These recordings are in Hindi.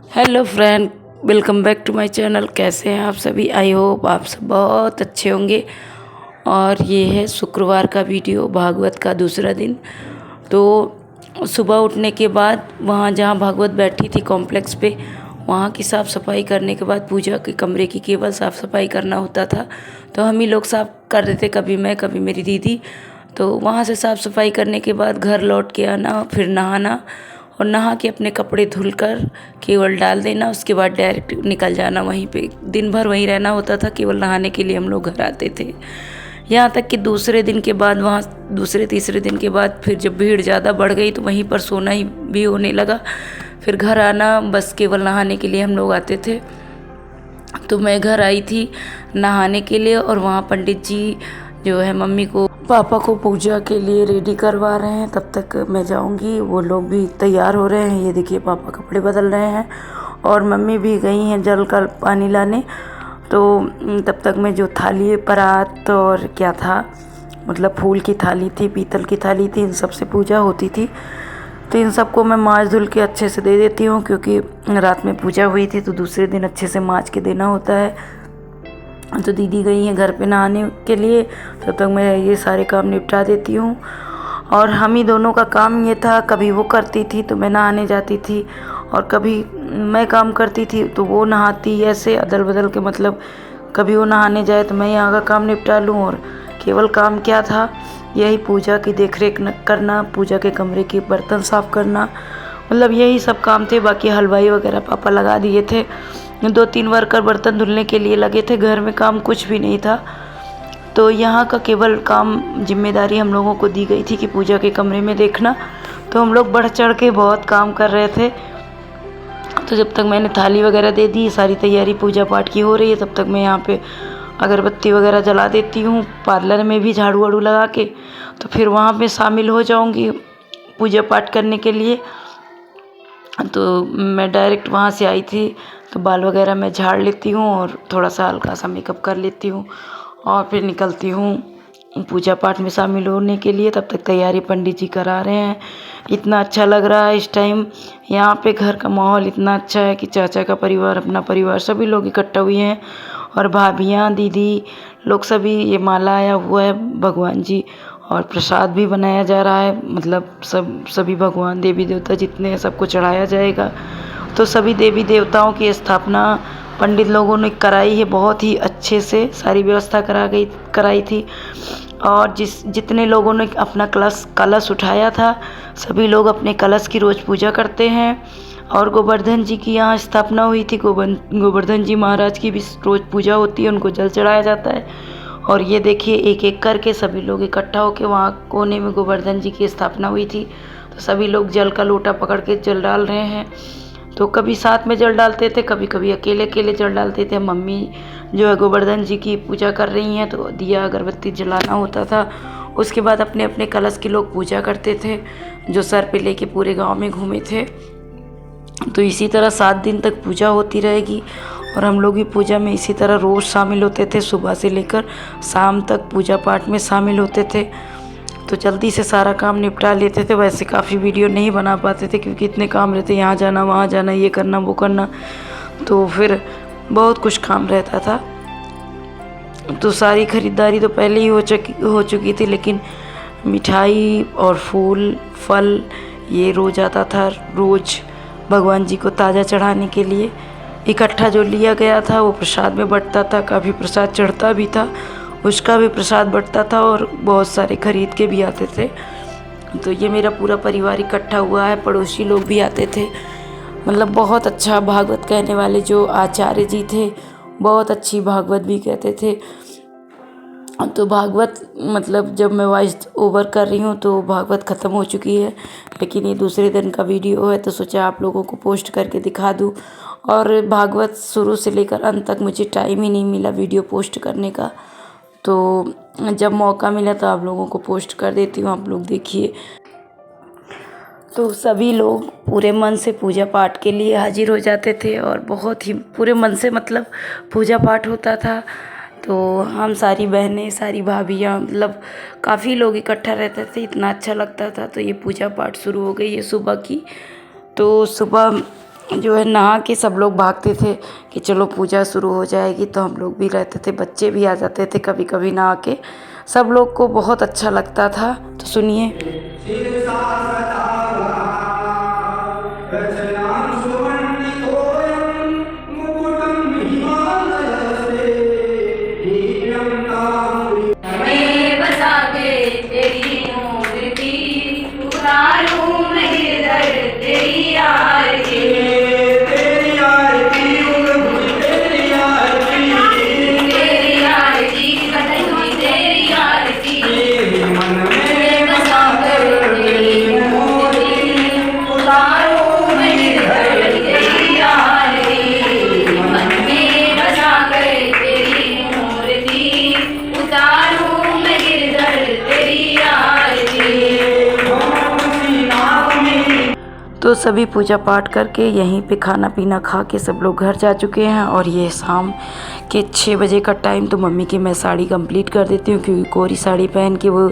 Hello friend, welcome back to my channel. कैसे हैं आप सभी? आई होप आप सब बहुत अच्छे होंगे। और ये है शुक्रवार का वीडियो, भागवत का दूसरा दिन। तो सुबह उठने के बाद वहाँ जहाँ भागवत बैठी थी कॉम्प्लेक्स पे, वहाँ की साफ़ सफाई करने के बाद पूजा के कमरे की केवल साफ़ सफाई करना होता था। तो हम ही लोग साफ़ कर रहे थे, कभी मैं कभी मेरी दीदी। तो वहाँ से साफ़ सफाई करने के बाद घर लौट के आना, फिर नहाना और नहा के अपने कपड़े धुलकर केवल डाल देना। उसके बाद डायरेक्ट निकल जाना, वहीं पे दिन भर वहीं रहना होता था। केवल नहाने के लिए हम लोग घर आते थे। यहाँ तक कि दूसरे दिन के बाद, वहाँ दूसरे तीसरे दिन के बाद फिर जब भीड़ ज़्यादा बढ़ गई तो वहीं पर सोना ही भी होने लगा। फिर घर आना, बस केवल नहाने के लिए हम लोग आते थे। तो मैं घर आई थी नहाने के लिए और वहाँ पंडित जी जो है मम्मी को पापा को पूजा के लिए रेडी करवा रहे हैं। तब तक मैं जाऊंगी, वो लोग भी तैयार हो रहे हैं। ये देखिए पापा कपड़े बदल रहे हैं और मम्मी भी गई हैं जल का पानी लाने। तो तब तक मैं जो थाली परात और क्या था, मतलब फूल की थाली थी, पीतल की थाली थी, इन सब से पूजा होती थी। तो इन सबको मैं माँज धुल के अच्छे से दे देती हूँ, क्योंकि रात में पूजा हुई थी तो दूसरे दिन अच्छे से माँज के देना होता है। तो दीदी गई हैं घर पे नहाने के लिए, तब तक मैं ये सारे काम निपटा देती हूँ। और हम ही दोनों का काम ये था, कभी वो करती थी तो मैं नहाने जाती थी और कभी मैं काम करती थी तो वो नहाती, ऐसे अदल बदल के। मतलब कभी वो नहाने जाए तो मैं यहाँ का काम निपटा लूँ। और केवल काम क्या था, यही पूजा की देखरेख करना, पूजा के कमरे के बर्तन साफ़ करना, मतलब यही सब काम थे। बाकी हलवाई वगैरह पापा लगा दिए थे, 2-3 वर्कर बर्तन धुलने के लिए लगे थे। घर में काम कुछ भी नहीं था। तो यहाँ का केवल काम, जिम्मेदारी हम लोगों को दी गई थी कि पूजा के कमरे में देखना। तो हम लोग बढ़ चढ़ के बहुत काम कर रहे थे। तो जब तक मैंने थाली वगैरह दे दी, सारी तैयारी पूजा पाठ की हो रही है, तब तक मैं यहाँ पे अगरबत्ती वगैरह जला देती हूँ। पार्लर में भी झाड़ू वाड़ू लगा के तो फिर वहाँ पे शामिल हो जाऊँगी पूजा पाठ करने के लिए। तो मैं डायरेक्ट वहाँ से आई थी तो बाल वगैरह मैं झाड़ लेती हूँ और थोड़ा सा हल्का सा मेकअप कर लेती हूँ और फिर निकलती हूँ पूजा पाठ में शामिल होने के लिए। तब तक तैयारी पंडित जी करा रहे हैं। इतना अच्छा लग रहा है इस टाइम यहाँ पे, घर का माहौल इतना अच्छा है कि चाचा का परिवार, अपना परिवार, सभी लोग इकट्ठा हुए हैं और भाभियाँ, दीदी लोग सभी। ये माला आया हुआ है भगवान जी और प्रसाद भी बनाया जा रहा है। मतलब सभी भगवान देवी देवता जितने हैं सबको चढ़ाया जाएगा। तो सभी देवी देवताओं की स्थापना पंडित लोगों ने कराई है, बहुत ही अच्छे से सारी व्यवस्था कराई थी। और जितने लोगों ने अपना कलश उठाया था, सभी लोग अपने कलश की रोज़ पूजा करते हैं। और गोवर्धन जी की यहाँ स्थापना हुई थी, गोवर्धन जी महाराज की भी रोज़ पूजा होती है, उनको जल चढ़ाया जाता है। और ये देखिए एक एक करके सभी लोग इकट्ठा होकर, वहाँ कोने में गोवर्धन जी की स्थापना हुई थी तो सभी लोग जल का लोटा पकड़ के जल डाल रहे हैं। तो कभी साथ में जल डालते थे, कभी कभी अकेले अकेले जल डालते थे। मम्मी जो है गोवर्धन जी की पूजा कर रही हैं तो दिया अगरबत्ती जलाना होता था। उसके बाद अपने अपने कलश की लोग पूजा करते थे, जो सर पे लेके पूरे गांव में घूमे थे। तो इसी तरह 7 दिन तक पूजा होती रहेगी और हम लोग भी पूजा में इसी तरह रोज़ शामिल होते थे। सुबह से लेकर शाम तक पूजा पाठ में शामिल होते थे। तो जल्दी से सारा काम निपटा लेते थे। वैसे काफ़ी वीडियो नहीं बना पाते थे क्योंकि इतने काम रहते, यहाँ जाना वहाँ जाना, ये करना वो करना, तो फिर बहुत कुछ काम रहता था। तो सारी ख़रीदारी तो पहले ही हो चुकी थी, लेकिन मिठाई और फूल फल ये रोज़ आता था। रोज़ भगवान जी को ताज़ा चढ़ाने के लिए इकट्ठा जो लिया गया था वो प्रसाद में बँटता था। काफ़ी प्रसाद चढ़ता भी था, उसका भी प्रसाद बँटता था और बहुत सारे खरीद के भी आते थे। तो ये मेरा पूरा परिवार इकट्ठा हुआ है, पड़ोसी लोग भी आते थे। मतलब बहुत अच्छा भागवत कहने वाले जो आचार्य जी थे, बहुत अच्छी भागवत भी कहते थे। तो भागवत, मतलब जब मैं वॉइस ओवर कर रही हूँ तो भागवत ख़त्म हो चुकी है, लेकिन ये दूसरे दिन का वीडियो है तो सोचा आप लोगों को पोस्ट करके दिखा दूँ। और भागवत शुरू से लेकर अंत तक मुझे टाइम ही नहीं मिला वीडियो पोस्ट करने का, तो जब मौका मिला तो आप लोगों को पोस्ट कर देती हूँ, आप लोग देखिए। तो सभी लोग पूरे मन से पूजा पाठ के लिए हाजिर हो जाते थे और बहुत ही पूरे मन से मतलब पूजा पाठ होता था। तो हम सारी बहनें, सारी भाभियाँ, मतलब काफ़ी लोग इकट्ठा रहते थे, इतना अच्छा लगता था। तो ये पूजा पाठ शुरू हो गई है सुबह की। तो सुबह जो है नहा के सब लोग भागते थे कि चलो पूजा शुरू हो जाएगी, तो हम लोग भी रहते थे, बच्चे भी आ जाते थे कभी कभी नहा के। सब लोग को बहुत अच्छा लगता था। तो सुनिए। तो सभी पूजा पाठ करके यहीं पे खाना पीना खा के सब लोग घर जा चुके हैं। और ये शाम के 6 बजे का टाइम। तो मम्मी की मैं साड़ी कंप्लीट कर देती हूँ, क्योंकि कोरी साड़ी पहन के वो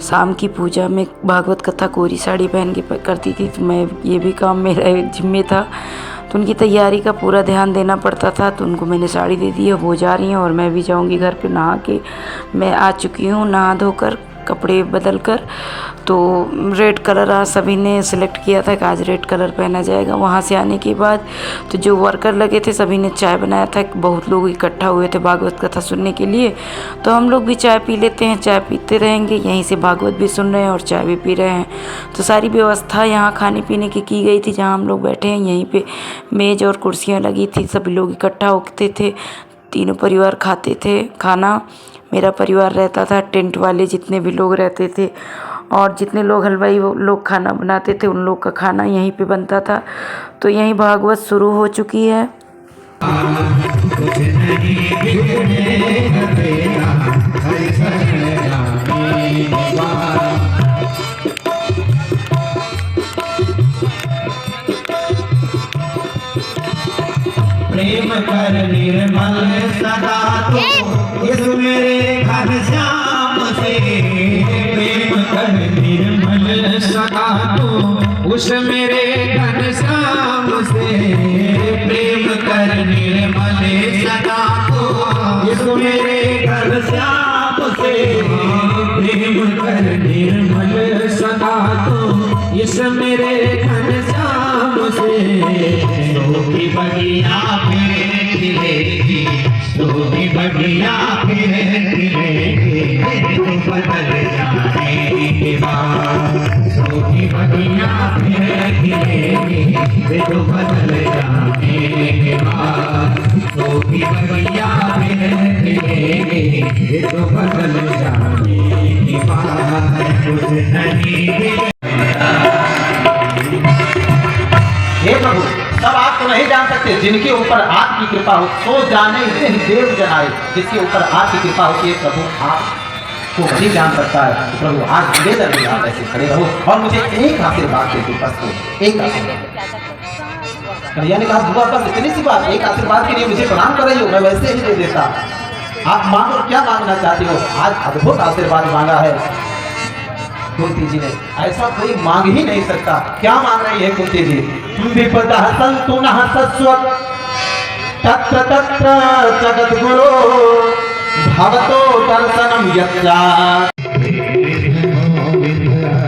शाम की पूजा में भागवत कथा कोरी साड़ी पहन के करती थी। तो मैं ये भी काम मेरा जिम्मे था, तो उनकी तैयारी का पूरा ध्यान देना पड़ता था। तो उनको मैंने साड़ी दे दी है, वो जा रही हैं और मैं भी जाऊँगी घर पे नहा के। मैं आ चुकी हूँ नहा धोकर, कपड़े बदल कर। तो रेड कलर आज सभी ने सिलेक्ट किया था कि आज रेड कलर पहना जाएगा। वहाँ से आने के बाद तो जो वर्कर लगे थे सभी ने चाय बनाया था। बहुत लोग इकट्ठा हुए थे भागवत कथा सुनने के लिए, तो हम लोग भी चाय पी लेते हैं, चाय पीते रहेंगे। यहीं से भागवत भी सुन रहे हैं और चाय भी पी रहे हैं। तो सारी व्यवस्था यहाँ खाने पीने की गई थी। जहाँ हम लोग बैठे हैं यहीं पर मेज़ और कुर्सियाँ लगी थी, सभी लोग इकट्ठा होते थे, तीनों परिवार खाते थे खाना। मेरा परिवार रहता था, टेंट वाले जितने भी लोग रहते थे और जितने लोग हलवाई लोग खाना बनाते थे, उन लोग का खाना यहीं पे बनता था। तो यहीं भागवत शुरू हो चुकी है। प्रेम कर निर्मल सदा तो इस मेरे घनश्याम से, प्रेम कर निर्मल सदा तो उस मेरे घनश्याम से, प्रेम कर निर्मल सदा तो इस मेरे घनश्याम से, प्रेम कर निर्मल सदा तो इस मेरे घनश्याम से। सोही बढ़िया फिर खिलेगी, सोही बढ़िया फिर खिलेगी, तो बदल जाने के बाद। सोही बढ़िया फिर खिलेगी, तो बदल जाने के बाद। सोही बढ़िया फिर खिलेगी, तो बदल जाने के बाद। कुछ नहीं हे प्रभु, सब आप तो नहीं जान सकते, जिनके ऊपर आपकी कृपा हो सो जाने से देव जनाए। जिसके ऊपर आपकी कृपा होती है प्रभु, आपको वही जान सकता है। तो प्रभु आज मेरे दर में आप ऐसे खड़े रहो और मुझे एक आशीर्वाद दे दो, बस तो एक आशीर्वाद। कन्हैया ने कहा बुआ बस इतनी सी बात, एक आशीर्वाद के लिए मुझे प्रणाम कर रही हो, मैं वैसे ही दे देता। आप मांगो, क्या मांगना चाहती हो? आज अद्भुत आशीर्वाद मांगा है कुंती जी ने, ऐसा कोई मांग ही नहीं सकता। क्या मांग रही है कुंती जी? विपदः सन्तु नः सस्वत् तत्र तत्र जगद्गुरो भवतो दर्शनं यच्चात्।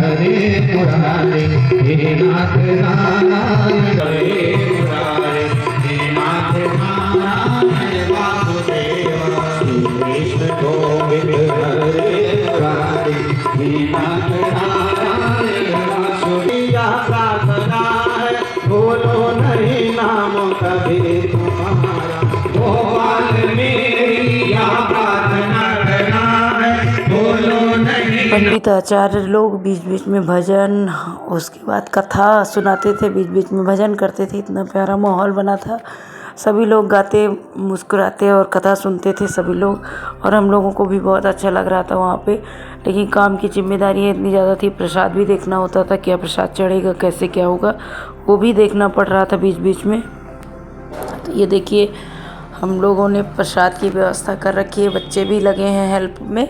हरे मुरारे हे नाथ नारायण, हरे मुरारे हे नाथ नारायण वासुदेव, कृष्ण गोविंद हरे मुरारे हे नाथ नारायण वासुदेव। प्रार्थना है बोलो नहीं नाम कभी तुम्हारा, गोपाल मेरी प्रार्थना करना है बोलो नहीं। पंडित आचार्य लोग बीच बीच में भजन, उसके बाद कथा सुनाते थे, बीच बीच में भजन करते थे। इतना प्यारा माहौल बना था, सभी लोग गाते मुस्कुराते और कथा सुनते थे सभी लोग। और हम लोगों को भी बहुत अच्छा लग रहा था वहाँ पे। लेकिन काम की जिम्मेदारी इतनी ज़्यादा थी, प्रसाद भी देखना होता था, क्या प्रसाद चढ़ेगा, कैसे क्या होगा, वो भी देखना पड़ रहा था बीच बीच में। तो ये देखिए हम लोगों ने प्रसाद की व्यवस्था कर रखी है, बच्चे भी लगे हैं हेल्प में।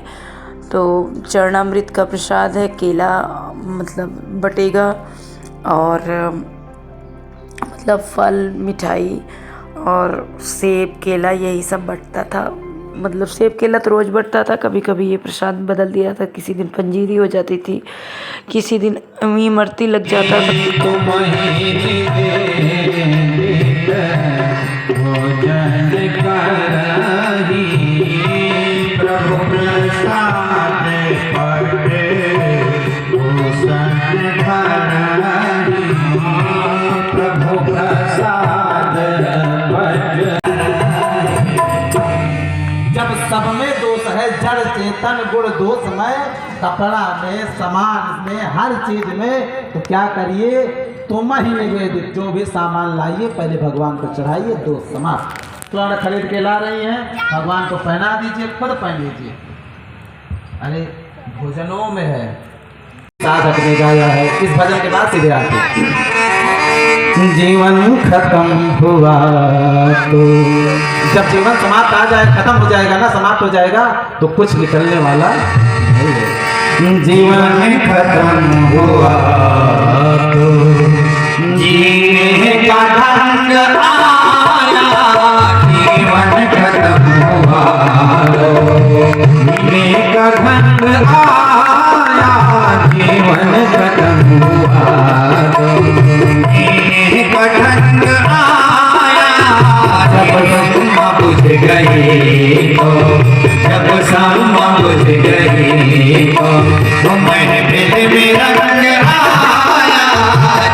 तो चरणामृत का प्रसाद है, केला मतलब बटेगा और मतलब फल मिठाई और सेब केला यही सब बंटता था। मतलब सेब केला तो रोज़ बंटता था, कभी कभी ये प्रसाद बदल दिया था, किसी दिन पंजीरी हो जाती थी, किसी दिन इमरती लग जाता था। जब सब में दोष है, जड़ चेतन गुण दोषमय, कपड़ा में, सामान में, हर चीज में, तो क्या करिए, तुम ही निवेदित जो भी सामान लाइए पहले भगवान को चढ़ाइए, दोष समाप्त। स्वर्ण खरीद के ला रही हैं, भगवान को पहना दीजिए, खुद पहन लीजिए। अरे भोजनों में है, साधक ने गाया है। इस भजन के बाद सीधे आते जीवन खत्म हुआ तो, जब जीवन समाप्त आ जाए, खत्म हो जाएगा ना, समाप्त हो जाएगा, तो कुछ निकलने वाला नहीं है। जीवन खत्म हुआ तो जीने का ढंग आया, जीवन खत्म हुआ तो जीने का ढंग आया, जीवन खत्म हुआ तो जीने का ढंग आया। जब समा बुझ गई तो, जब समा बुझ गई तो महफिल में रंग आया।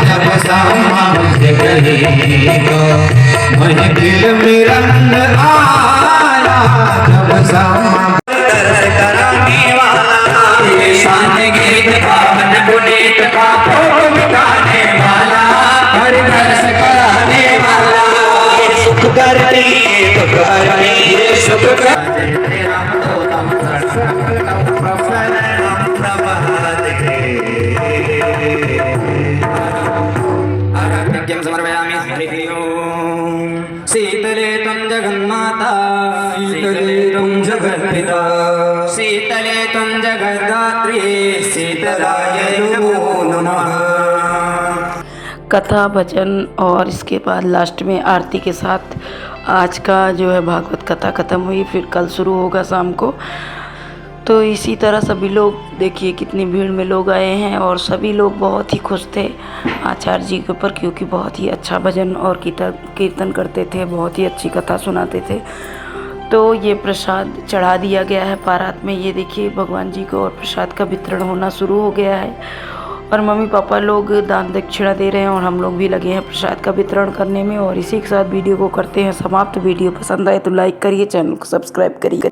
जब समा बुझ गई तो महफिल में रंग आया। जब समा दर्श कराने वाला, शान गीत का मन पुनीत का भोग मिटाने वाला, हर दर्श कराने वाला, ये सुख करती दुख हरती, ये सुख करती शीतले त्वं जगन्माता, शीतले त्वं जगद्पिता, शीतले त्वं जगद्धात्री, शीतलाय नमो नमः। कथा भजन और इसके बाद लास्ट में आरती के साथ आज का जो है भागवत कथा ख़त्म हुई। फिर कल शुरू होगा शाम को। तो इसी तरह सभी लोग देखिए कितनी भीड़ में लोग आए हैं और सभी लोग बहुत ही खुश थे आचार्य जी के ऊपर, क्योंकि बहुत ही अच्छा भजन और कीर्तन करते थे, बहुत ही अच्छी कथा सुनाते थे। तो ये प्रसाद चढ़ा दिया गया है पारात में। ये देखिए भगवान जी को और प्रसाद का वितरण होना शुरू हो गया है और मम्मी पापा लोग दान दक्षिणा दे रहे हैं और हम लोग भी लगे हैं प्रसाद का वितरण करने में। और इसी के साथ वीडियो को करते हैं समाप्त। वीडियो पसंद आए तो लाइक करिए, चैनल को सब्सक्राइब करिए।